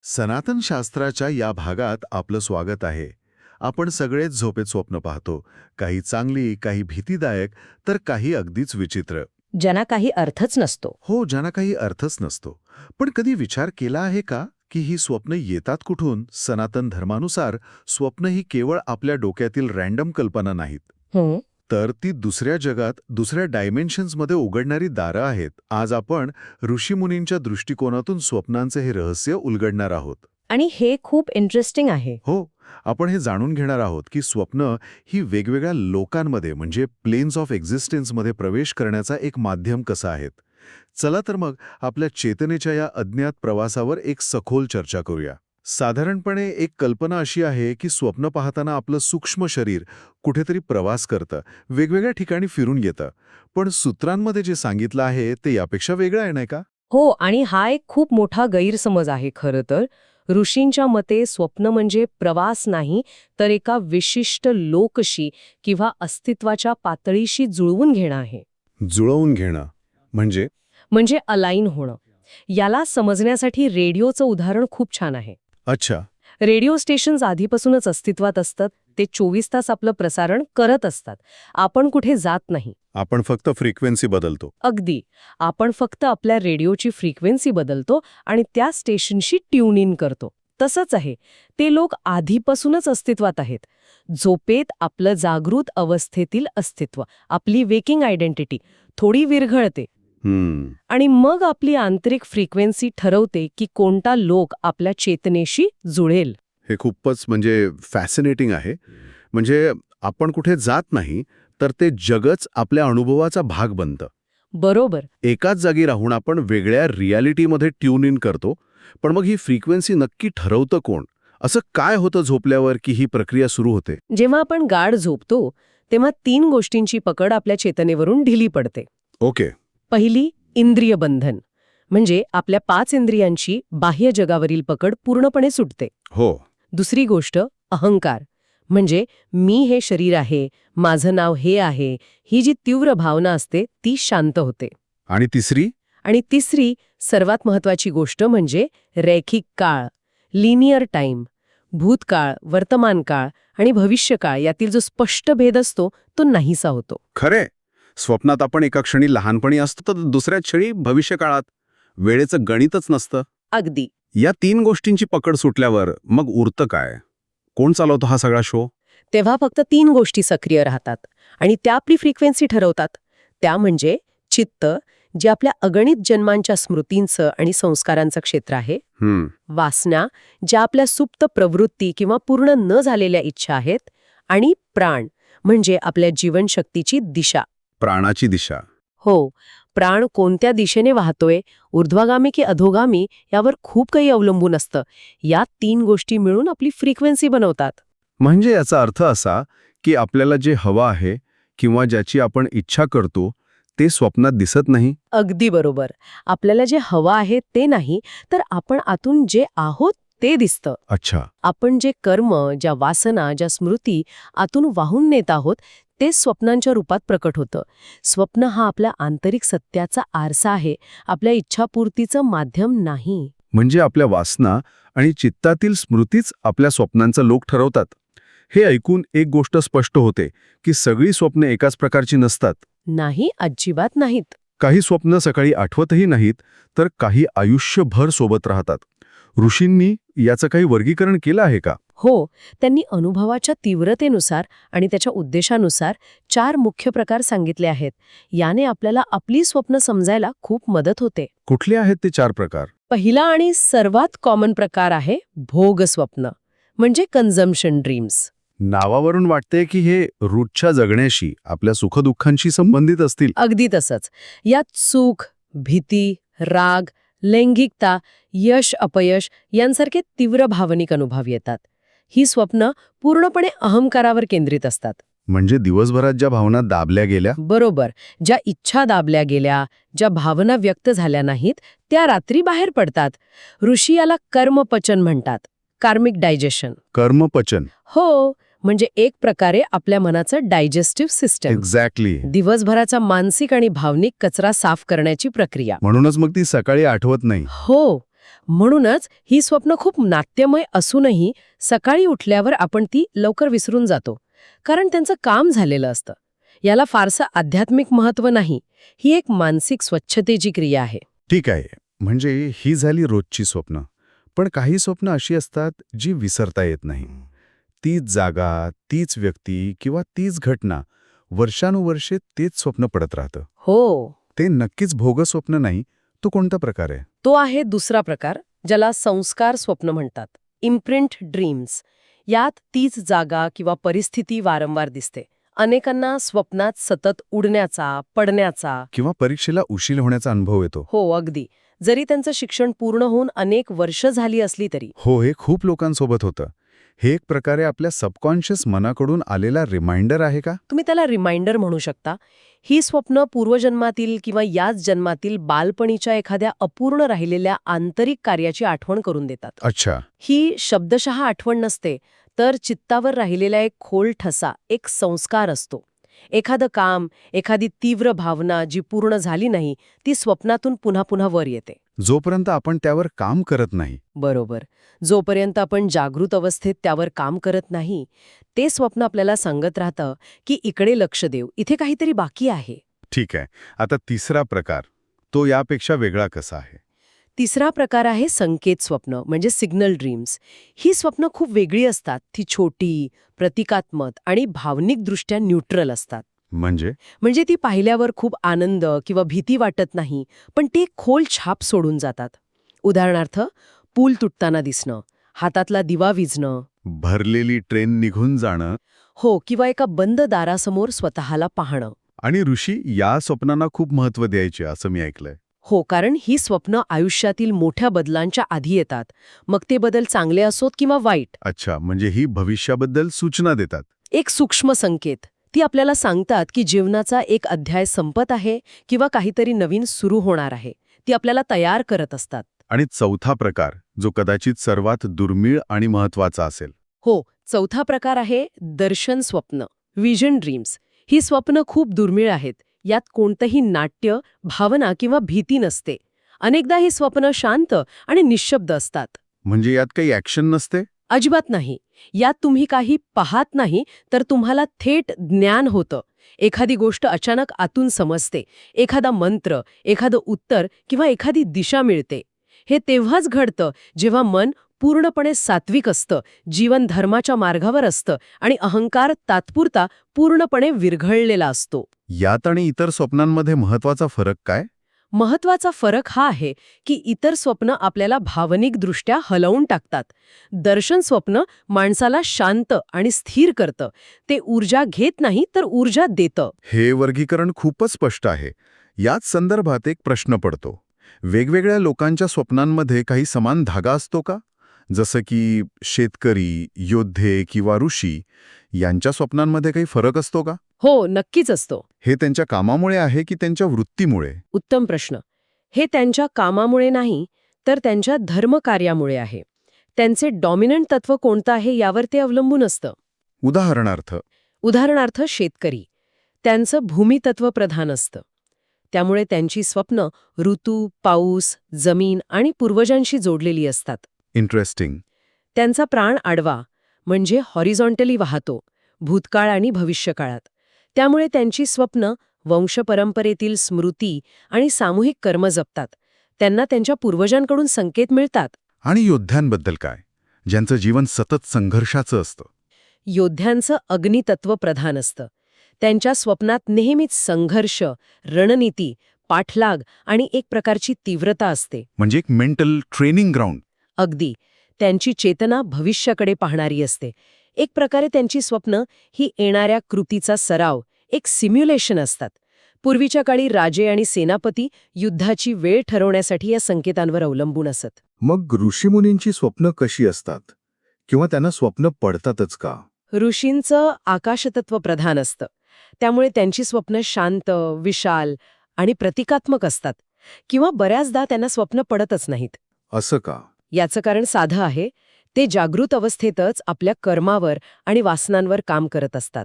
सनातन शास्त्राच्या या भागात आपलं स्वागत आहे. आपण सगळेच झोपेत स्वप्न पाहतो. काही चांगली, काही भीतीदायक, तर काही अगदीच विचित्र. ज्यांना काही अर्थच नसतो. हो, ज्यांना काही अर्थच नसतो. पण कधी विचार केला आहे का की ही स्वप्न येतात कुठून? सनातन धर्मानुसार स्वप्न ही केवळ आपल्या डोक्यातील रँडम कल्पना नाहीत, हं, तर ती दुसऱ्या जगात, दुसऱ्या डायमेन्शन्समध्ये उघडणारी दारं आहेत. आज आपण ऋषीमुनींच्या दृष्टिकोनातून स्वप्नांचे हे रहस्य उलगडणार आहोत. आणि हे खूप इंटरेस्टिंग आहे. हो, आपण हे जाणून घेणार आहोत की स्वप्न ही वेगवेगळ्या लोकांमध्ये म्हणजे प्लेन्स ऑफ एक्झिस्टन्समध्ये प्रवेश करण्याचा एक माध्यम कसा आहेत. चला तर मग आपल्या चेतनेच्या या अज्ञात प्रवासावर एक सखोल चर्चा करूया. साधारणपणे एक कल्पना अशी आहे की स्वप्न पाहताना आपलं सूक्ष्म शरीर कुठेतरी प्रवास करतं, वेगवेगळ्या ठिकाणी फिरून येतं. पण सूत्रांमध्ये जे सांगितलं आहे ते यापेक्षा वेगळं आहे, नाही का? हो, आणि हा एक खूप मोठा गैरसमज आहे खरं तर. ऋषींच्या मते स्वप्न म्हणजे प्रवास नाही, तर एका विशिष्ट लोकशी किंवा अस्तित्वाच्या पातळीशी जुळवून घेणं आहे. जुळवून घेणं म्हणजे अलाइन होणं. याला समजण्यासाठी रेडिओचं उदाहरण खूप छान आहे. अच्छा. रेडिओ स्टेशन्स आधीपासूनच अस्तित्वात असतात. ते 24 तास आपलं प्रसारण करत असतात. आपण कुठे जात नाही. आपण फक्त फ्रिक्वेन्सी बदलतो. अगदी. आपण फक्त आपल्या रेडिओची फ्रिक्वेन्सी बदलतो आणि त्या स्टेशनशी ट्यून इन करतो. तसंच आहे. ते लोक आधीपासूनच अस्तित्वात आहेत. झोपेत आपलं जागृत अवस्थेतील अस्तित्व, आपली वेकिंग आयडेंटिटी थोडी विरघळते. आणि मग आपली आंतरिक फ्रिक्वेन्सी ठरवते की कोणता लोक आपल्या चेतनेशी जुळेल. हे खूपच फॅसिनेटिंग आहे. म्हणजे आपण कुठे जात नाही, तर ते जगच आपल्या अनुभवाचा भाग बनतं. बरोबर. एकाच जागी राहून आपण वेगळ्या रियालिटीमध्ये ट्यून इन करतो. पण मग ही फ्रिक्वेन्सी नक्की ठरवतं कोण? असं काय होतं झोपल्यावर की ही प्रक्रिया सुरू होते? जेव्हा आपण गाढ झोपतो तेव्हा 3 गोष्टींची पकड आपल्या चेतनेवरून ढिली पडते. ओके. पहिली, इंद्रिय बंधन. म्हणजे आपल्या 5 इंद्रियांची बाह्य जगावरील पकड पूर्णपणे सुटते. हो. दुसरी गोष्ट, अहंकार. म्हणजे मी हे शरीर आहे, माझं नाव हे आहे, ही जी तीव्र भावना असते ती शांत होते. आणि तिसरी, सर्वात महत्वाची गोष्ट म्हणजे रैखिक काळ, लिनियर टाइम. भूतकाळ, वर्तमान काळ आणि भविष्यकाळ यातील जो स्पष्ट भेद असतो तो नाहीसा होतो. खरे, स्वप्नात आपण एका क्षणी लहानपणी असतो तर दुसऱ्या क्षणी भविष्यकाळात. वेळेचं गणितच नसतं. अगदी. या 3 गोष्टींची पकड सुटल्यावर मग उरतं काय? कोण चालवतो हा सगळा शो? तेव्हा फक्त 3 गोष्टी सक्रिय राहतात आणि त्या आपली फ्रिक्वेन्सी ठरवतात. त्या म्हणजे चित्त, जे आपल्या अगणित जन्मांच्या स्मृतींचं आणि संस्कारांचं क्षेत्र आहे. वासना, ज्या आपल्या सुप्त प्रवृत्ती किंवा पूर्ण न झालेल्या इच्छा आहेत. आणि प्राण, म्हणजे आपल्या जीवनशक्तीची दिशा. प्राणाची दिशा. हो, प्राण कोणत्या दिशेने वाहतोय, ऊर्ध्वगामी की अधोगामी, यावर खूप काही अवलंबून असतं. या 3 गोष्टी मिळून आपली फ्रिक्वेन्सी बनवतात. म्हणजे याचा अर्थ असा की आपल्याला जे हवं आहे किंवा ज्याची आपण इच्छा करतो ते स्वप्नात दिसत नाही. अगदी बरोबर. आपल्याला जे हवं आहे ते नाही, तर आपण आतून जे आहोत ते दिसतं. अच्छा. आपण जे कर्म, ज्या वासना, ज्या स्मृती आतून वाहून नेत आहोत ते स्वप्नांच्या रूपात प्रकट होतं. स्वप्न हा आपल्या आंतरिक सत्याचा आरसा आहे, आपल्या इच्छापूर्तीचं माध्यम नाही. म्हणजे आपल्या वासना आणि चित्तातील स्मृतीच आपल्या स्वप्नांचा लोक ठरवतात. हे ऐकून एक गोष्ट स्पष्ट होते की सगळी स्वप्ने एकाच प्रकारची नसतात. नाही, अजिबात नाहीत. काही स्वप्न सकाळी आठवतही नाहीत, तर काही आयुष्यभर सोबत राहतात. ऋषींनी याचं काही वर्गीकरण केलं आहे का? हो, त्यांनी अनुभवाच्या तीव्रतेनुसार आणि त्याच्या उद्देशानुसार 4 मुख्य प्रकार सांगितले आहेत. याने आपल्याला आपली स्वप्न समजायला खूप मदत होते. कुठले आहेत ते 4 प्रकार? पहिला आणि सर्वात कॉमन प्रकार आहे भोग स्वप्न, म्हणजे कन्झम्पशन ड्रीम्स. नावावरून वाटते की हे रोजच्या जगण्याशी, आपल्या सुखदुःखांशी संबंधित असतील. अगदी तसंच. यात सुख, भीती, राग, लैंगिकता, यश अपयश यांसारखे तीव्र भावनिक अनुभव येतात. ही स्वप्न पूर्णपणे अहंकारावर केंद्रित असतात. म्हणजे दिवसभरात ज्या भावना दाबल्या गेल्या. बरोबर. ज्या इच्छा दाबल्या गेल्या, ज्या भावना व्यक्त झाल्या नाहीत, त्या रात्री बाहेर पडतात. ऋषी याला कर्मपचन म्हणतात, कार्मिक डायजेशन. कर्मपचन. हो, म्हणजे एक प्रकारे आपल्या मनाचं डायजेस्टिव्ह सिस्टम. एक्झॅक्टली. दिवसभराचा मानसिक आणि भावनिक कचरा साफ करण्याची प्रक्रिया. म्हणूनच मग ती सकाळी आठवत नाही. हो, म्हणूनच ही स्वप्न खूप नाट्यमय असूनही सकाळी उठल्यावर आपण ती लवकर विसरून जातो, कारण त्यांचं काम झालेलं असतं. याला फारसं आध्यात्मिक महत्त्व नाही, ही एक मानसिक स्वच्छतेची क्रिया आहे. ठीक आहे, म्हणजे ही झाली रोजची स्वप्न. पण काही स्वप्न अशी असतात जी विसरता येत नाही. तीच जागा, तीच व्यक्ती किंवा तीच घटना वर्षानुवर्षे तेच स्वप्न पडत राहतं. हो, ते नक्कीच भोगस स्वप्न नाही. तो कोणता प्रकार आहे? तो आहे दुसरा प्रकार, ज्याला संस्कार स्वप्न म्हणतात, इम्प्रिंट ड्रीम्स. यात तीच जागा किंवा परिस्थिती वारंवार दिसते. अनेकांना स्वप्नात सतत उडण्याचा, पडण्याचा. किंवा परीक्षेला उशीर होण्याचा अनुभव येतो. हो, अगदी. जरी त्यांचं शिक्षण पूर्ण होऊन अनेक वर्ष झाली असली तरी. हो, हे खूप लोकांसोबत होतं. हे एक प्रकारे आपल्या सबकॉन्शियस मनाकडून आलेला रिमाइंडर आहे का? तुम्ही त्याला रिमाइंडर म्हणू शकता. ही स्वप्न पूर्वजन्मातील किंवा याच जन्मातील बालपणीच्या एखाद्या अपूर्ण राहिलेल्या आंतरिक कार्याची आठवण करून देतात. अच्छा. ही शब्दशः आठवण नसते, तर चित्तावर राहिलेला एक खोल ठसा, एक संस्कार असतो. एखादं काम, एखादी तीव्र भावना जी पूर्ण झाली नाही, ती स्वप्नातून पुन्हा पुन्हा वर येते. जोपर्यंत आपण त्यावर काम करत नाही. बरोबर. जोपर्यंत आपण जागृत अवस्थेत त्यावर काम करत नाही, ते स्वप्न आपल्याला सांगत राहतं की इकडे लक्ष देव, इथे काहीतरी बाकी आहे. ठीक आहे. आता तिसरा प्रकार, तो यापेक्षा वेगळा कसा आहे? तिसरा प्रकार आहे संकेत स्वप्न, म्हणजे सिग्नल ड्रीम्स. ही स्वप्न खूप वेगळी असतात. ती छोटी, प्रतिकात्मक आणि भावनिकदृष्ट्या न्यूट्रल असतात. म्हणजे ती पाहिल्यावर खूप आनंद किंवा भीती वाटत नाही, पण ते एक खोल छाप सोडून जातात. उदाहरणार्थ, पूल तुटताना दिसणं, हातातला दिवा विझणं. भरलेली ट्रेन निघून जाणं. हो, किंवा एका बंद दारासमोर स्वतःला पाहणं. आणि ऋषी या स्वप्नांना खूप महत्त्व द्यायचे असं मी ऐकलंय. हो, कारण ही स्वप्न आयुष्यातील मोठ्या बदलांच्या आधी येतात. मग ते बदल चांगले असोत किंवा वाईट. अच्छा, म्हणजे ही भविष्याबद्दल सूचना देतात. एक सूक्ष्म संकेत. ती आपल्याला सांगतात की जीवनाचा एक अध्याय संपत आहे किंवा काहीतरी नवीन सुरू होणार आहे. ती आपल्याला तयार करत असतात. आणि चौथा प्रकार, जो कदाचित सर्वात दुर्मिळ आणि महत्त्वाचा असेल. हो, चौथा प्रकार आहे दर्शन स्वप्न, विजन ड्रीम्स. ही स्वप्न खूप दुर्मिळ आहेत. यात कोणतंही नाट्य, भावना किंवा भीती नसते. अनेकदा ही स्वप्न शांत आणि निःशब्द असतात. म्हणजे यात काही ॲक्शन नसते? अजिबात नाही. यात तुम्ही काही पाहत नाही, तर तुम्हाला थेट ज्ञान होतं. एखादी गोष्ट अचानक आतून समजते. एखादा मंत्र, एखादं उत्तर किंवा एखादी दिशा मिळते. हे तेव्हाच घडतं जेव्हा मन पूर्णपणे सात्विक असतं, जीवन धर्माच्या मार्गावर असतं आणि अहंकार तात्पुरता पूर्णपणे विरघळलेला असतो. यात आणि इतर स्वप्नांमध्ये महत्त्वाचा फरक काय? महत्वाचा फरक हा आहे की इतर स्वप्न आपल्याला भावनिकदृष्ट्या हलवून टाकतात. दर्शन स्वप्न माणसाला शांत आणि स्थिर करतं. ते ऊर्जा घेत नाही, तर ऊर्जा देतं. हे वर्गीकरण खूपच स्पष्ट आहे. याच संदर्भात एक प्रश्न पडतो. वेगवेगळ्या लोकांच्या स्वप्नांमध्ये काही समान धागा असतो का? जसं की शेतकरी, योद्धे किंवा ऋषी यांच्या स्वप्नांमध्ये काही फरक असतो का? हो, नक्कीच असतो. हे त्यांच्या कामामुळे आहे की त्यांच्या वृत्तीमुळे? उत्तम प्रश्न. हे त्यांच्या कामामुळे नाही, तर त्यांच्या धर्मकार्यामुळे आहे. त्यांचे डॉमिनंट तत्व कोणतं आहे यावर ते अवलंबून असतं. उदाहरणार्थ शेतकरी. त्यांचं भूमितत्व प्रधान असतं. त्यामुळे त्यांची स्वप्न ऋतू, पाऊस, जमीन आणि पूर्वजांशी जोडलेली असतात. इंटरेस्टिंग. त्यांचा प्राण आडवा, म्हणजे हॉरिझॉन्टली वाहतो, भूतकाळ आणि भविष्यकाळात. त्यामुळे त्यांची स्वप्न वंशपरंपरेतील स्मृती आणि सामूहिक कर्म जपतात. त्यांना त्यांच्या पूर्वजांकडून संकेत मिळतात. आणि योद्ध्यांबद्दल काय, ज्यांचं जीवन सतत संघर्षाचं असतं? योद्ध्यांचं अग्नितत्व प्रधान असतं. त्यांच्या स्वप्नात नेहमीच संघर्ष, रणनीती, पाठलाग आणि एक प्रकारची तीव्रता असते. म्हणजे एक मेंटल ट्रेनिंग ग्राउंड. अगदी. त्यांची चेतना भविष्याकडे पाहणारी असते. एक प्रकारे त्यांची स्वप्न ही येणाऱ्या कृतीचा सराव, एक सिम्युलेशन असतात. पूर्वीच्या काळी राजे आणि सेनापती युद्धाची वेळ ठरवण्यासाठी या संकेतांवर अवलंबून असत. मग ऋषीमुनींची स्वप्न कशी असतात? किंवा त्यांना स्वप्न पडतातच का? ऋषींचं आकाशतत्व प्रधान असतं. त्यामुळे त्यांची स्वप्न शांत, विशाल आणि प्रतिकात्मक असतात. किंवा बऱ्याचदा त्यांना स्वप्न पडतच नाहीत. असं का? याचं कारण साधं आहे. ते जागृत अवस्थेतच आपल्या कर्मावर आणि वासनांवर काम करत असतात.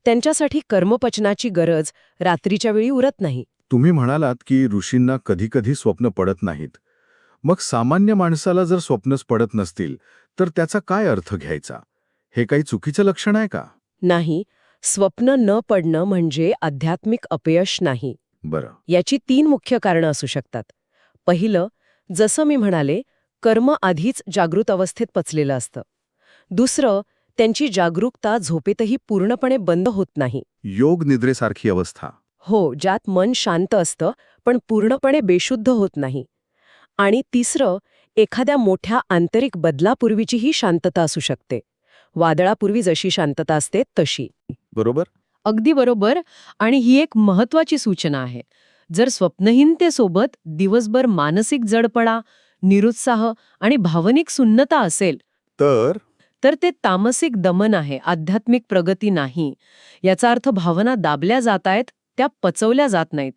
त्यांच्यासाठी कर्मपचनाची गरज रात्रीच्या वेळी उरत नाही. तुम्ही म्हणालात की ऋषींना कधीकधी स्वप्न पडत नाहीत. मग सामान्य माणसाला जर स्वप्नच पडत नसतील तर त्याचा काय अर्थ घ्यायचा? हे काही चुकीचं लक्षण आहे का? नाही, स्वप्न न पडणं म्हणजे आध्यात्मिक अपयश नाही. बरं. याची 3 मुख्य कारणं असू शकतात. पहिलं, जसं मी म्हणाले, कर्म आधीच जागृत अवस्थेत पचलेलं असतं. दुसरं, त्यांची जागरूकता झोपेतही पूर्णपणे बंद होत नाही. योग निद्रेसारखी अवस्था. हो, ज्यात मन शांत असतं पण पूर्णपणे बेशुद्ध होत नाही. आणि तिसरं, एखाद्या मोठ्या आंतरिक बदलापूर्वीची ही शांतता असू शकते. वादळापूर्वी जशी शांतता असते तशी. बरोबर. अगदी बरोबर. आणि ही एक महत्वाची सूचना आहे. जर स्वप्नहीनतेसोबत दिवसभर मानसिक जडपणा, निरुत्साह आणि भावनिक सुन्नता असेल, तर तर ते तामसिक दमन आहे, आध्यात्मिक प्रगती नाही. याचा अर्थ भावना दाबल्या जात आहेत, त्या पचवल्या जात नाहीत.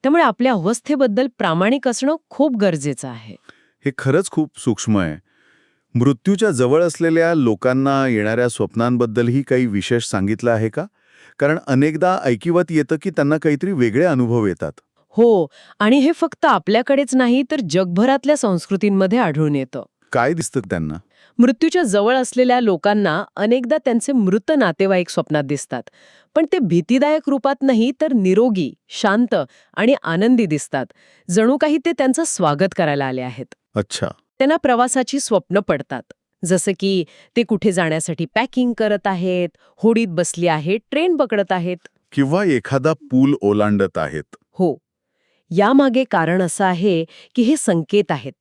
त्यामुळे आपल्या अवस्थेबद्दल प्रामाणिक असणं खूप गरजेचं आहे. हे खरंच खूप सूक्ष्म आहे. मृत्यूच्या जवळ असलेल्या लोकांना येणाऱ्या स्वप्नांबद्दलही काही विशेष सांगितलं आहे का? कारण अनेकदा ऐकिवात येतं की त्यांना काहीतरी वेगळे अनुभव येतात. हो, आणि हे फक्त आपल्याकडेच नाही तर जगभरातल्या संस्कृतींमध्ये आढळून येतं. काय दिसतं त्यांना? मृत्यूच्या जवळ असलेल्या लोकांना अनेकदा त्यांचे मृत नातेवाईक स्वप्नात दिसतात. पण ते भीतिदायक रूपात नाही तर निरोगी, शांत आणि आनंदी दिसतात. जणू काही ते त्यांचं स्वागत करायला आले आहेत. अच्छा. त्यांना प्रवासाची स्वप्न पडतात. जसं की ते कुठे जाण्यासाठी पॅकिंग करत आहेत, होडीत बसली आहेत, ट्रेन पकडत आहेत. किंवा एखादा पूल ओलांडत आहेत. हो. यामागे कारण असं आहे की हे संकेत आहेत.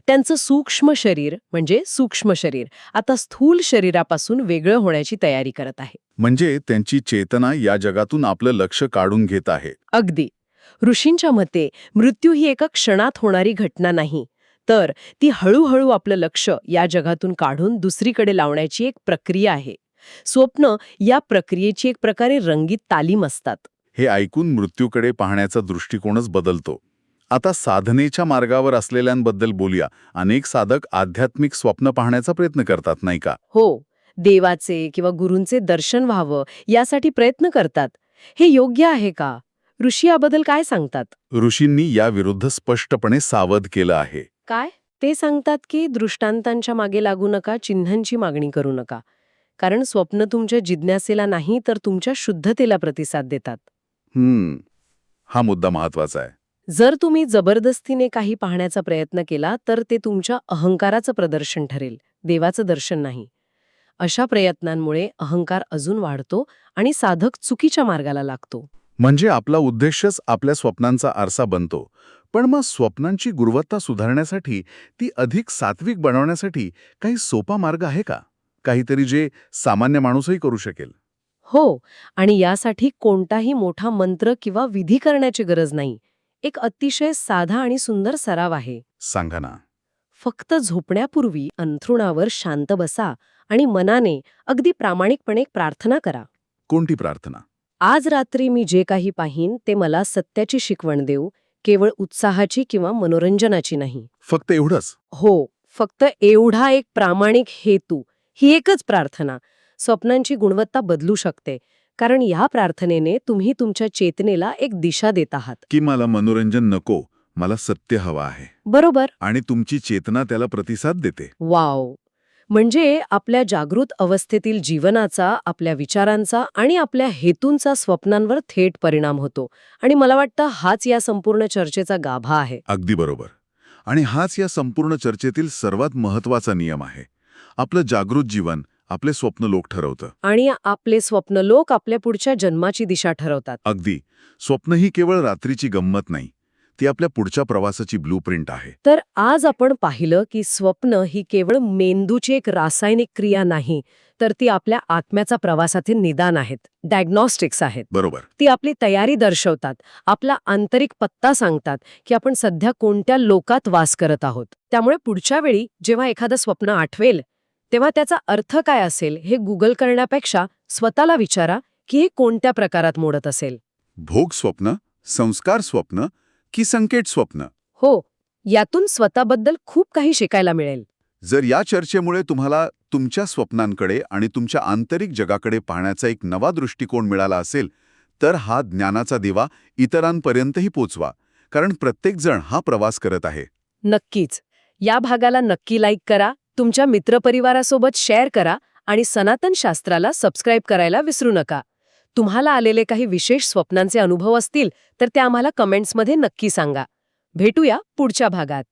त्यांचं सूक्ष्म शरीर आता स्थूल शरीरापासून वेगळं होण्याची तयारी करत आहे. म्हणजे त्यांची चेतना या जगातून आपलं लक्ष काढून घेत आहे. अगदी. ऋषींच्या मते मृत्यू ही एका क्षणात होणारी घटना नाही, तर ती हळूहळू आपलं लक्ष या जगातून काढून दुसरीकडे लावण्याची एक प्रक्रिया आहे. स्वप्न या प्रक्रियेची एक प्रकारे रंगीत तालीम असतात. हे ऐकून मृत्यूकडे पाहण्याचा दृष्टिकोनच बदलतो. आता साधनेच्या मार्गावर असलेल्यांबद्दल बोलूया. अनेक साधक आध्यात्मिक स्वप्न पाहण्याचा प्रयत्न करतात, नाही का? हो, देवाचे किंवा गुरूंचे दर्शन व्हावं यासाठी प्रयत्न करतात. हे योग्य आहे का? ऋषी याबद्दल काय सांगतात? ऋषींनी याविरुद्ध स्पष्टपणे सावध केलं आहे. काय? ते सांगतात की दृष्टांतांच्या मागे लागू नका, चिन्हांची मागणी करू नका. कारण स्वप्न तुमच्या जिज्ञासेला नाही तर तुमच्या शुद्धतेला प्रतिसाद देतात. हा मुद्दा महत्वाचा आहे. जर तुम्ही जबरदस्तीने काही पाहण्याचा प्रयत्न केला तर ते तुमच्या अहंकाराचं प्रदर्शन ठरेल, देवाचं दर्शन नाही. अशा प्रयत्नांमुळे अहंकार अजून वाढतो आणि साधक चुकीच्या मार्गाला लागतो. म्हणजे आपला उद्देशच आपल्या स्वप्नांचा आरसा बनतो. पण मग स्वप्नांची गुणवत्ता सुधारण्यासाठी, ती अधिक सात्विक बनवण्यासाठी काही सोपा मार्ग आहे का? काहीतरी जे सामान्य माणूसही करू शकेल? हो, आणि यासाठी कोणताही मोठा मंत्र किंवा विधी करण्याची गरज नाही. एक अतिशय साधा आणि सुंदर सराव आहे. सांगा ना. फक्त झोपण्यापूर्वी अंथरुणावर शांत बसा आणि मनाने अगदी प्रामाणिकपणे एक प्रार्थना करा. कोणती प्रार्थना? आज रात्री मी जे काही पाहीन ते मला सत्याची शिकवण देऊ, केवळ उत्साहाची किंवा मनोरंजनाची नाही. फक्त एवढंच? हो, फक्त एवढा एक प्रामाणिक हेतू, ही एकच प्रार्थना स्वप्नांची गुणवत्ता बदलू शकते. कारण या प्रार्थनेने तुम्ही तुमच्या चेतनेला एक दिशा देत आहात. की मला मनोरंजन नको, मला सत्य हवं आहे. बरोबर. आणि तुमची चेतना त्याला प्रतिसाद देते. वाव. म्हणजे आपल्या जागृत अवस्थेतील जीवनाचा, आपल्या विचारांचा आणि आपल्या हेतूंचा स्वप्नांवर थेट परिणाम होतो. आणि मला वाटतं हाच या संपूर्ण चर्चेचा गाभा आहे. अगदी बरोबर. आणि हाच या संपूर्ण चर्चेतील सर्वात महत्वाचा नियम आहे. आपलं जागृत जीवन आपले स्वप्नलोक ठरवतं. आणि आपले स्वप्नलोक आपल्या पुढच्या जन्माची दिशा ठरवतात. अगदी. स्वप्न ही केवळ रात्रीची गंमत नाही, ती आपल्या पुढच्या प्रवासाची ब्लूप्रिंट आहे. तर आज आपण पाहिलं की स्वप्न ही केवळ मेंदूची एक रासायनिक क्रिया नाही, तर ती आपल्या आत्म्याचा प्रवासाचे निदान आहेत, डायग्नॉस्टिक्स आहेत. बरोबर. ती आपली तयारी दर्शवतात, आपला आंतरिक पत्ता सांगतात की आपण सध्या कोणत्या लोकात वास करत आहोत. त्यामुळे पुढच्या वेळी जेव्हा एखादं स्वप्न आठवेल, तेव्हा त्याचा अर्थ काय असेल हे गुगल करण्यापेक्षा स्वतःला विचारा की हे कोणत्या प्रकारात मोडत असेल. भोग स्वप्न, संस्कार स्वप्न की संकेत स्वप्न? हो, यातून स्वतःबद्दल खूप काही शिकायला मिळेल. जर या चर्चेमुळे तुम्हाला तुमच्या स्वप्नांकडे आणि तुमच्या आंतरिक जगाकडे पाहण्याचा एक नवा दृष्टिकोन मिळाला असेल, तर हा ज्ञानाचा दिवा इतरांपर्यंतही पोचवा. कारण प्रत्येकजण हा प्रवास करत आहे. नक्कीच. या भागाला नक्की लाईक करा, तुमच्या मित्रपरिवारासोबत शेअर करा आणि सनातन शास्त्राला सबस्क्राईब करायला विसरू नका. तुम्हाला आलेले काही विशेष स्वप्नांचे अनुभव असतील तर ते आम्हाला कमेंट्समध्ये नक्की सांगा. भेटूया पुढच्या भागात.